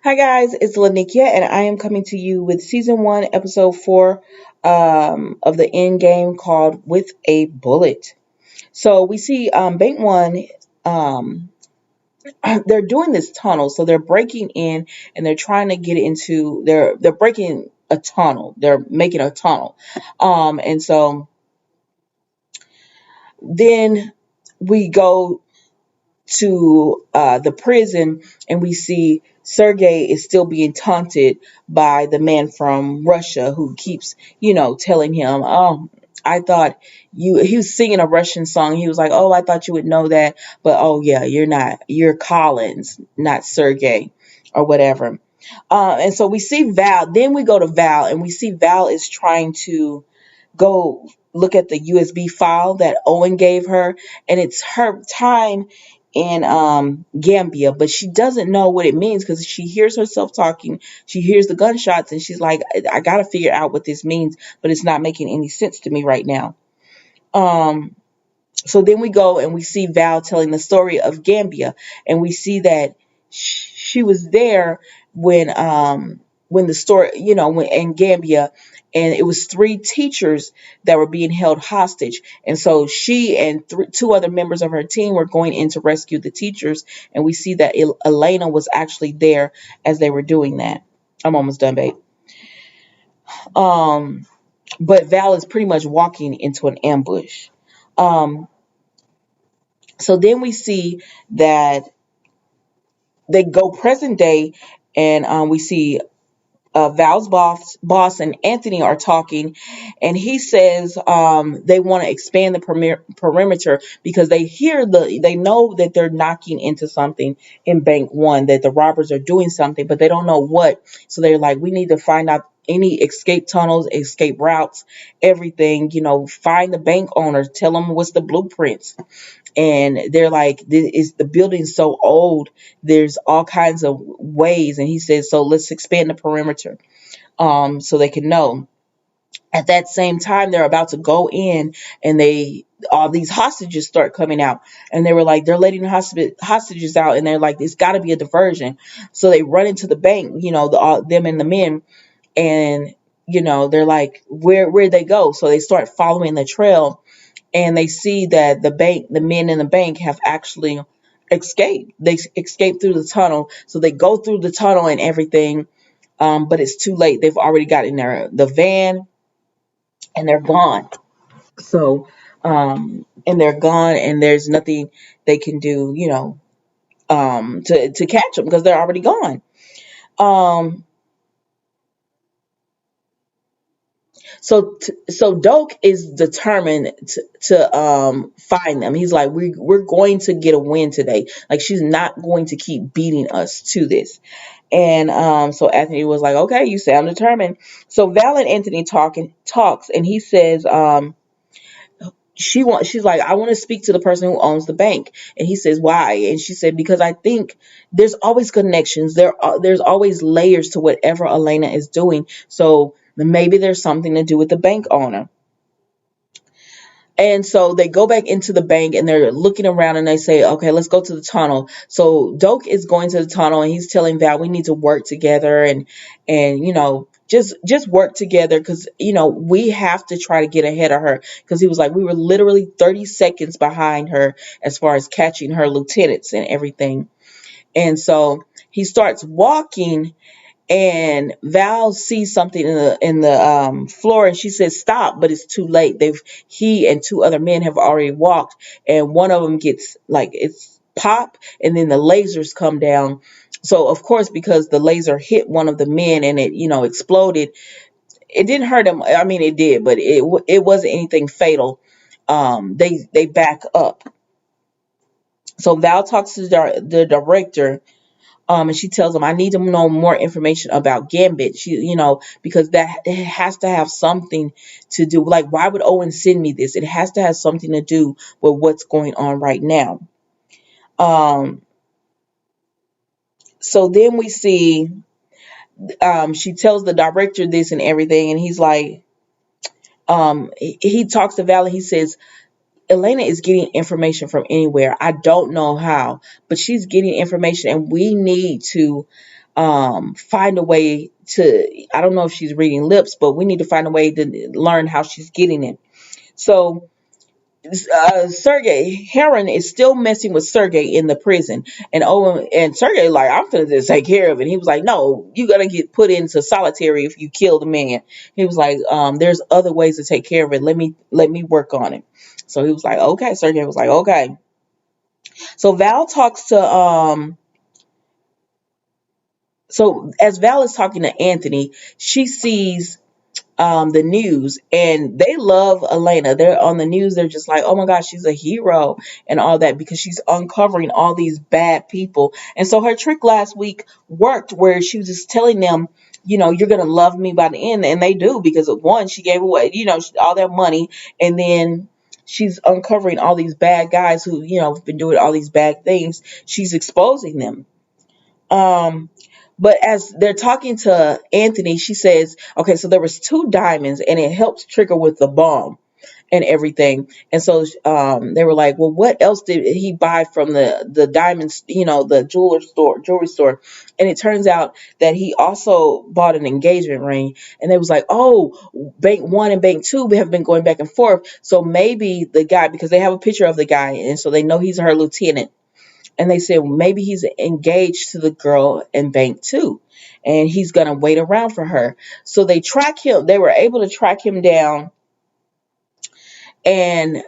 Hi guys, it's Lanickia, and I am coming to you with season one, episode four of the Endgame called "With a Bullet." So we see Bank One. Um, they're doing this tunnel, so they're breaking in and they're trying to get into. They're breaking a tunnel. They're making a tunnel, and so then we go to the prison and we see Sergey is still being taunted by the man from Russia who keeps, telling him, "Oh, I thought you," he was singing a Russian song. He was like, "Oh, I thought you would know that, but oh yeah, you're not. You're Collins, not Sergey or whatever." And so we see Val, then we go to Val and we see Val is trying to go look at the USB file that Owen gave her, and it's her time in Gambia, but she doesn't know what it means because she hears herself talking, she hears the gunshots, and she's like, I gotta figure out what this means, but it's not making any sense to me right now. Um, so then we go and we see Val telling the story of Gambia, and we see that she was there when the story, when in Gambia, and it was three teachers that were being held hostage, and so she and two other members of her team were going in to rescue the teachers, and we see that Elena was actually there as they were doing that. I'm almost done, babe. Um, but Val is pretty much walking into an ambush. Um, so then we see that they go present day, and we see Val's boss and Anthony are talking, and he says they want to expand the perimeter because they know that they're knocking into something in Bank One, that the robbers are doing something, but they don't know what. So they're like, we need to find out any escape tunnels, escape routes, everything. Find the bank owners, tell them what's the blueprints. And they're like, is the building's so old, there's all kinds of ways. And he says, so let's expand the perimeter so they can know. At that same time, they're about to go in, and all these hostages start coming out, and they were like, they're letting hostages out, and they're like, it's got to be a diversion. So they run into the bank, them and the men, and they're like, where'd they go? So they start following the trail, and they see that the men in the bank have actually escaped. They escaped through the tunnel. So they go through the tunnel and everything, but it's too late. They've already got in the van, and they're gone. So, and they're gone, and there's nothing they can do, to catch them because they're already gone. Um, so Doke is determined to find them. He's like, we're going to get a win today. Like, she's not going to keep beating us to this. And so Anthony was like, okay, you sound determined. So Val and Anthony talks, and he says, she's like, I want to speak to the person who owns the bank. And he says, why? And she said, because I think there's always connections. There's always layers to whatever Elena is doing. So maybe there's something to do with the bank owner. And so they go back into the bank, and they're looking around, and they say, okay, let's go to the tunnel. So Doke is going to the tunnel, and he's telling Val, we need to work together, and just work together, because we have to try to get ahead of her, because he was like, we were literally 30 seconds behind her as far as catching her lieutenants and everything. And so he starts walking, and Val sees something in the floor, and she says stop, but it's too late. He and two other men have already walked, and one of them gets, like, it's pop, and then the lasers come down. So of course, because the laser hit one of the men and it exploded, it didn't hurt him. I mean, it did, but it wasn't anything fatal. They back up. So Val talks to the director, and she tells him, I need to know more information about Gambit. Because that it has to have something to do. Like, why would Owen send me this? It has to have something to do with what's going on right now. Um, so then we see, she tells the director this and everything, and he's like, he talks to Val, and he says, Elena is getting information from anywhere. I don't know how, but she's getting information, and we need to find a way to, I don't know if she's reading lips, but we need to find a way to learn how she's getting it. So Sergey Heron is still messing with Sergey in the prison, and Owen and Sergey like, I'm gonna just take care of it. He was like, no, you gotta get put into solitary if you kill the man. He was like, there's other ways to take care of it. Let me work on it. So he was like, okay. Sergey was like, okay. So Val talks to so as Val is talking to Anthony, she sees the news, and they love Elena. They're on the news. They're just like, oh my gosh, she's a hero and all that, because she's uncovering all these bad people. And so her trick last week worked, where she was just telling them, you're going to love me by the end. And they do, because one, she gave away, all their money. And then she's uncovering all these bad guys who, have been doing all these bad things. She's exposing them. Um, but as they're talking to Anthony, she says, okay, so there was two diamonds and it helps trigger with the bomb and everything. And so they were like, well, what else did he buy from the diamonds, the jewelry store? And it turns out that he also bought an engagement ring. And they was like, oh, bank one and bank two have been going back and forth. So maybe the guy, because they have a picture of the guy, and so they know he's her lieutenant. And they said, well, maybe he's engaged to the girl in bank two, and he's going to wait around for her. So they track him. They were able to track him down, and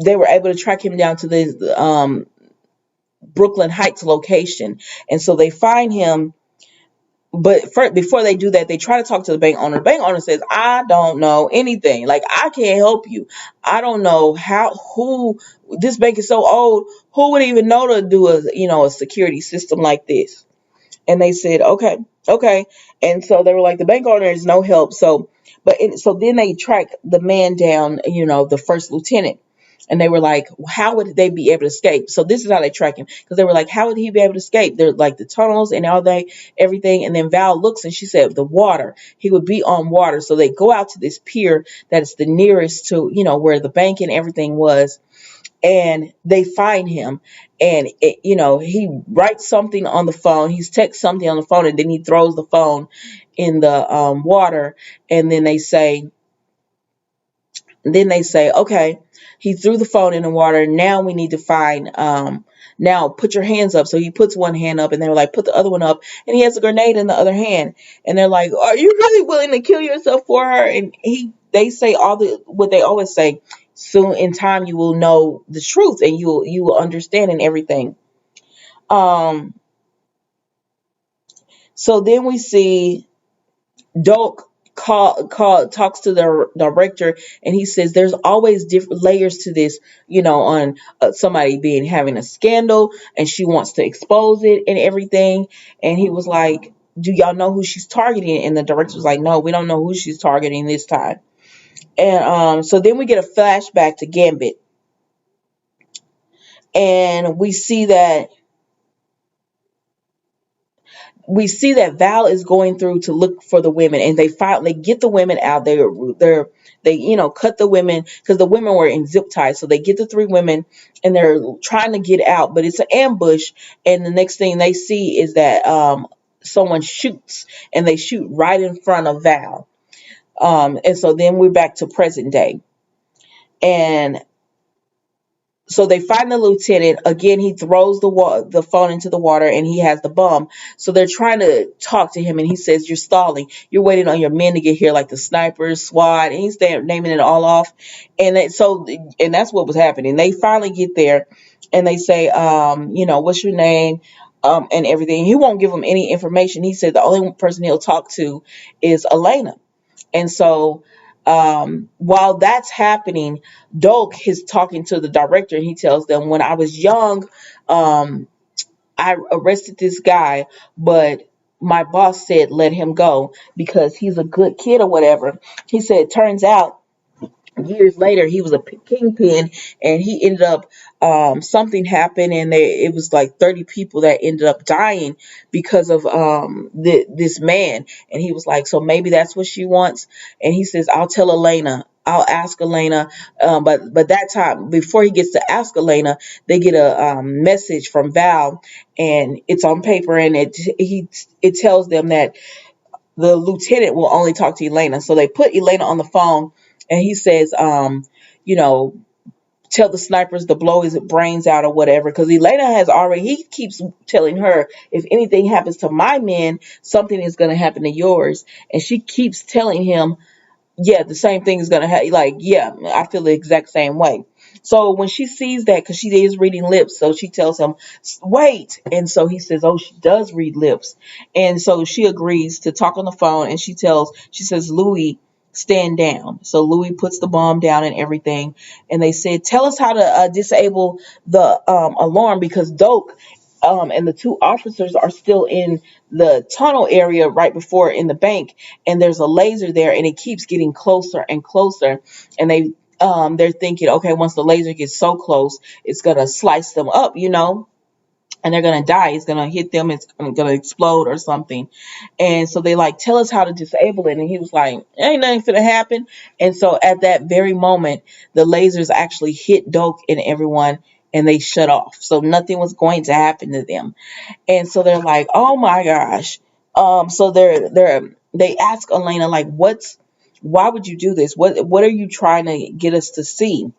they were able to track him down to the Brooklyn Heights location. And so they find him. But before they do that, they try to talk to the bank owner. The bank owner says, I don't know anything. Like, I can't help you. I don't know who, this bank is so old. Who would even know to do a security system like this? And they said, okay, okay. And so they were like, the bank owner is no help. So then they track the man down, the first lieutenant. And they were like, how would they be able to escape? So this is how they track him. Because they were like, how would he be able to escape? They're like the tunnels and everything. And then Val looks and she said, the water. He would be on water. So they go out to this pier that is the nearest to, where the bank and everything was. And they find him, and he writes something on the phone. He's text something on the phone, and then he throws the phone in the water. And then they say, okay, he threw the phone in the water. Now we need to find, now put your hands up. So he puts one hand up, and they're like, put the other one up. And he has a grenade in the other hand. And they're like, are you really willing to kill yourself for her? And they say what they always say, soon in time you will know the truth, and you will understand and everything. So then we see Dolk talks to the director, and he says there's always different layers to this, on somebody having a scandal, and she wants to expose it and everything. And he was like, do y'all know who she's targeting? And the director was like, no, we don't know who she's targeting this time. And so then we get a flashback to Gambit, and we see that Val is going through to look for the women, and they finally get the women out. They cut the women, because the women were in zip ties. So they get the three women, and they're trying to get out, but it's an ambush. And the next thing they see is that someone shoots, and they shoot right in front of Val. And so then we're back to present day, and so they find the lieutenant. Again, he throws the phone into the water, and he has the bomb. So they're trying to talk to him, and he says, you're stalling. You're waiting on your men to get here, like the snipers, SWAT, and he's there naming it all off. And that's what was happening. They finally get there, and they say, what's your name? And everything. He won't give them any information. He said the only person he'll talk to is Elena. And so while that's happening, Dolk is talking to the director, and he tells them, when I was young, I arrested this guy, but my boss said let him go because he's a good kid or whatever. He said, it turns out years later he was a kingpin, and he ended up something happened, and it was like 30 people that ended up dying because of this man. And he was like, so maybe that's what she wants. And he says, I'll tell Elena I'll ask Elena. But that time, before he gets to ask Elena, they get a message from Val, and it's on paper, and it tells them that the lieutenant will only talk to Elena. So they put Elena on the phone, and he says, you know, tell the snipers to blow his brains out or whatever. Because Elena has already, he keeps telling her, if anything happens to my men, something is going to happen to yours. And she keeps telling him, yeah, the same thing is going to happen. Like, yeah, I feel the exact same way. So when she sees that, because she is reading lips, so she tells him, wait. And so he says, oh, she does read lips. And so she agrees to talk on the phone, and she says, Louis, stand down. So Louis puts the bomb down and everything. And they said, tell us how to disable the alarm, because Doak and the two officers are still in the tunnel area right before in the bank, and there's a laser there, and it keeps getting closer and closer. And they're thinking, okay, once the laser gets so close, it's gonna slice them up, and they're gonna die. It's gonna hit them. It's gonna explode or something. And so they like, tell us how to disable it. And he was like, ain't nothing finna happen. And so at that very moment, the lasers actually hit Doak and everyone, and they shut off. So nothing was going to happen to them. And so they're like, oh my gosh. So they ask Elena, like, why would you do this? What are you trying to get us to see?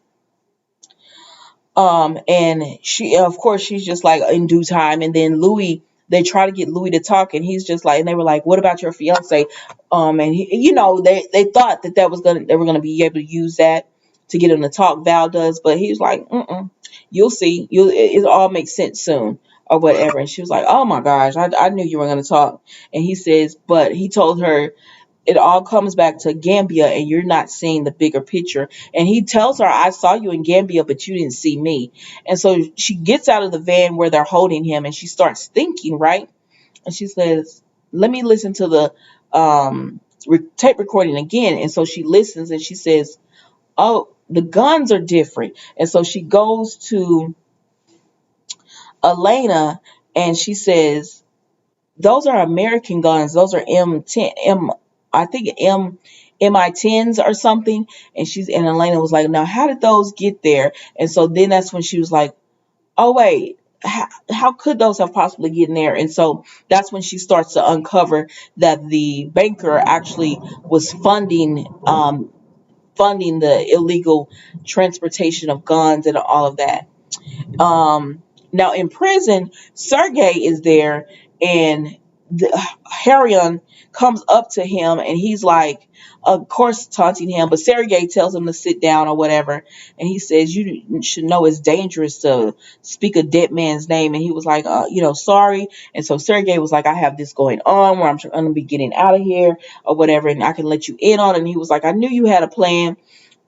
And she, of course, she's just like, in due time. And then Louis, they try to get Louis to talk, and he's just like, and they were like, what about your fiance? And he, they thought that they were gonna be able to use that to get him to talk. Val does, but he was like, you'll see, it all makes sense soon or whatever. And she was like, oh my gosh, I knew you were gonna talk. And he says, but he told her, it all comes back to Gambia, and you're not seeing the bigger picture. And he tells her, I saw you in Gambia, but you didn't see me. And so she gets out of the van where they're holding him, and she starts thinking, right? And she says, let me listen to the tape recording again. And so she listens, and she says, oh, the guns are different. And so she goes to Elena, and she says, those are American guns. Those are I think MI10s or something. And Elena was like, now how did those get there? And so then that's when she was like, oh wait, how could those have possibly gotten there? And so that's when she starts to uncover that the banker actually was funding the illegal transportation of guns and all of that. Now in prison, Sergey is there, and Harrion comes up to him, and he's like, of course, taunting him, but Sergey tells him to sit down or whatever. And he says, you should know it's dangerous to speak a dead man's name. And he was like, sorry. And so Sergey was like, I have this going on where I'm going to be getting out of here or whatever, and I can let you in on it. And he was like, I knew you had a plan.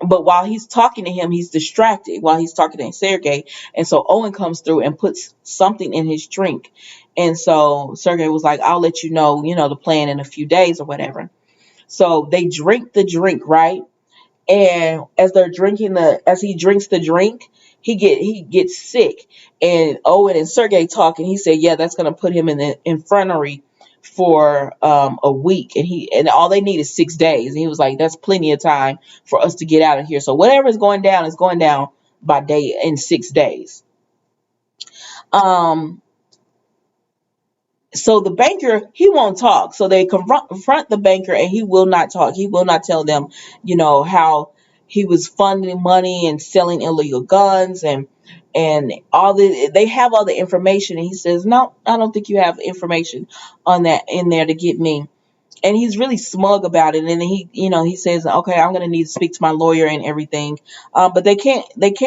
But while he's talking to him, he's distracted while he's talking to Sergey. And so Owen comes through and puts something in his drink. And so Sergey was like, I'll let you know, the plan in a few days or whatever. So they drink the drink, right? And as he drinks the drink, he gets sick. And Owen and Sergey talk, and he said, yeah, that's going to put him in the infirmary for a week, and all they need is 6 days. And he was like, that's plenty of time for us to get out of here. So whatever is going down by day in 6 days. So the banker, he won't talk. So they confront the banker, and he will not talk. He will not tell them, how he was funding money and selling illegal guns, and they have all the information. And he says, no, I don't think you have information on that in there to get me. And he's really smug about it. And he says, okay, I'm going to need to speak to my lawyer and everything. But they can't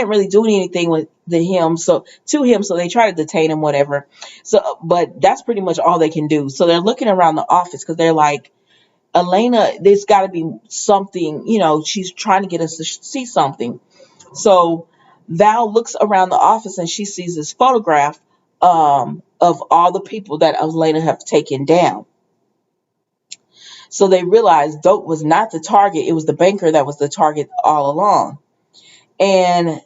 really do anything with him. So they try to detain him, whatever. So, but that's pretty much all they can do. So they're looking around the office, because they're like, Elena, there's got to be something, she's trying to get us to see something. So Val looks around the office, and she sees this photograph of all the people that Elena have taken down. So they realized Doak was not the target. It was the banker that was the target all along. And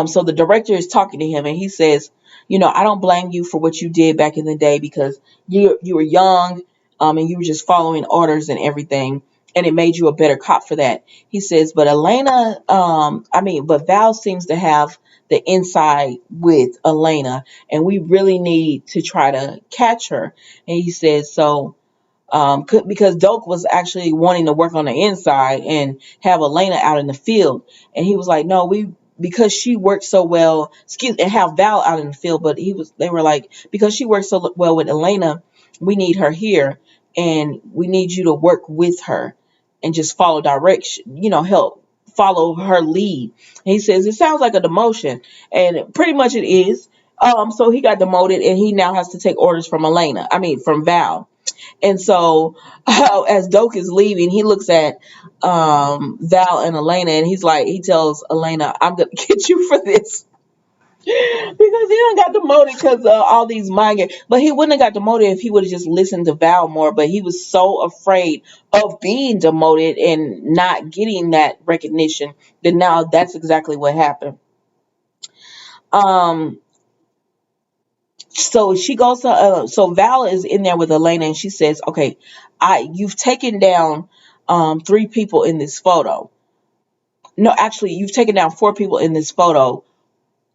so the director is talking to him, and he says, I don't blame you for what you did back in the day, because you were young, and you were just following orders and everything. and it made you a better cop for that. He says, but but Val seems to have the inside with Elena, and we really need to try to catch her. And he says, so because Doak was actually wanting to work on the inside and have Elena out in the field, and he was like, no, because she worked so well, and have Val out in the field, but they were like, because she worked so well with Elena, we need her here, and we need you to work with her and just follow direction, help follow her lead. And he says it sounds like a demotion, and pretty much it is. So he got demoted, and he now has to take orders from from Val. And so, as Doak is leaving, he looks at Val and Elena, and he tells Elena, "I'm gonna get you for this." Because he done got demoted because of all these mind games. But he wouldn't have got demoted if he would have just listened to Val more. But he was so afraid of being demoted and not getting that recognition that now that's exactly what happened. Um, so she goes to so Val is in there with Elena, and she says, "Okay, you've taken down three people in this photo. No, actually, you've taken down four people in this photo.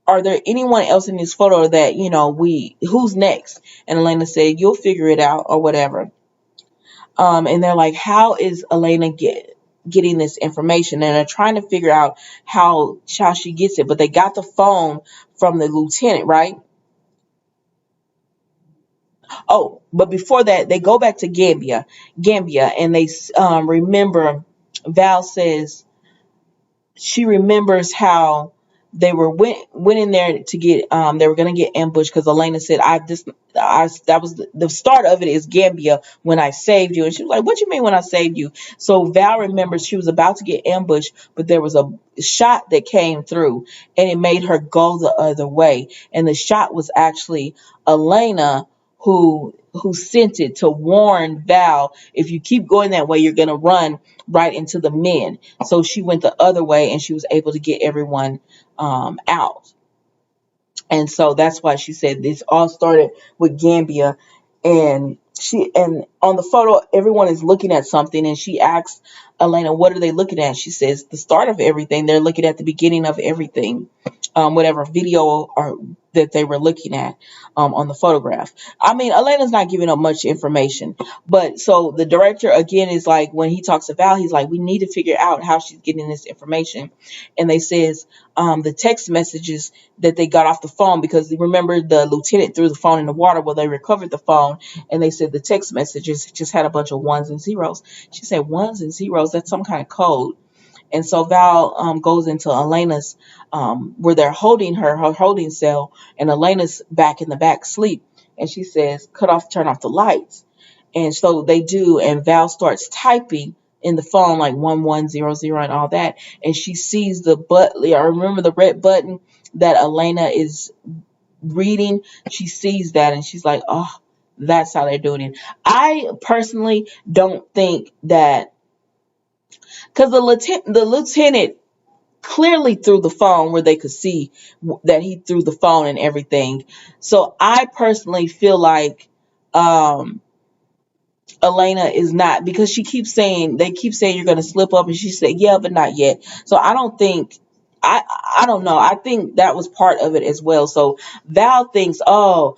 Are there anyone else in this photo that who's next?" And Elena said, "You'll figure it out or whatever." And they're like, "How is Elena getting this information?" And they're trying to figure out how she gets it, but they got the phone from the lieutenant, right? Oh, but before that, they go back to Gambia, and they remember. Val says she remembers how they went in there to get they were gonna get ambushed because Elena said, that was the start of it is Gambia when I saved you." And she was like, "What you mean when I saved you?" So Val remembers she was about to get ambushed, but there was a shot that came through, and it made her go the other way, and the shot was actually Elena who sent it to warn Val, if you keep going that way, you're gonna run right into the men. So she went the other way, and she was able to get everyone out. And so that's why she said this all started with Gambia. And on the photo, everyone is looking at something, and she asks Elena, "What are they looking at?" She says, "The start of everything. They're looking at the beginning of everything." Whatever video or that they were looking at on the photograph. Elena's not giving up much information, but so the director again is like, when he talks to Val, he's like, "We need to figure out how she's getting this information." And they says the text messages that they got off the phone, because remember the lieutenant threw the phone in the water. Well, they recovered the phone, and they said the text messages just had a bunch of ones and zeros. She said, "Ones and zeros? That's some kind of code." And so Val goes into Elena's, where they're holding her holding cell, and Elena's back in the back sleep. And she says, turn off the lights. And so they do, and Val starts typing in the phone like 1100 and all that. And she sees the button. I remember the red button that Elena is reading. She sees that, and she's like, "Oh, that's how they're doing it." I personally don't think that, because the lieutenant clearly threw the phone where they could see that he threw the phone and everything. So I personally feel like Elena is not, because they keep saying you're going to slip up, and she said, "Yeah, but not yet." So I don't think, I don't know. I think that was part of it as well. So Val thinks, we're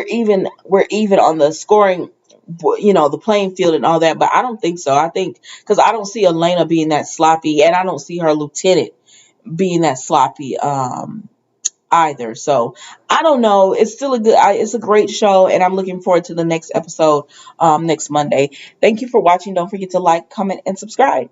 even on the scoring, the playing field and all that. But I don't think so. I think, because I don't see Elena being that sloppy, and I don't see her lieutenant being that sloppy either. So I don't know. It's still it's a great show, and I'm looking forward to the next episode next Monday. Thank you for watching. Don't forget to like, comment, and subscribe.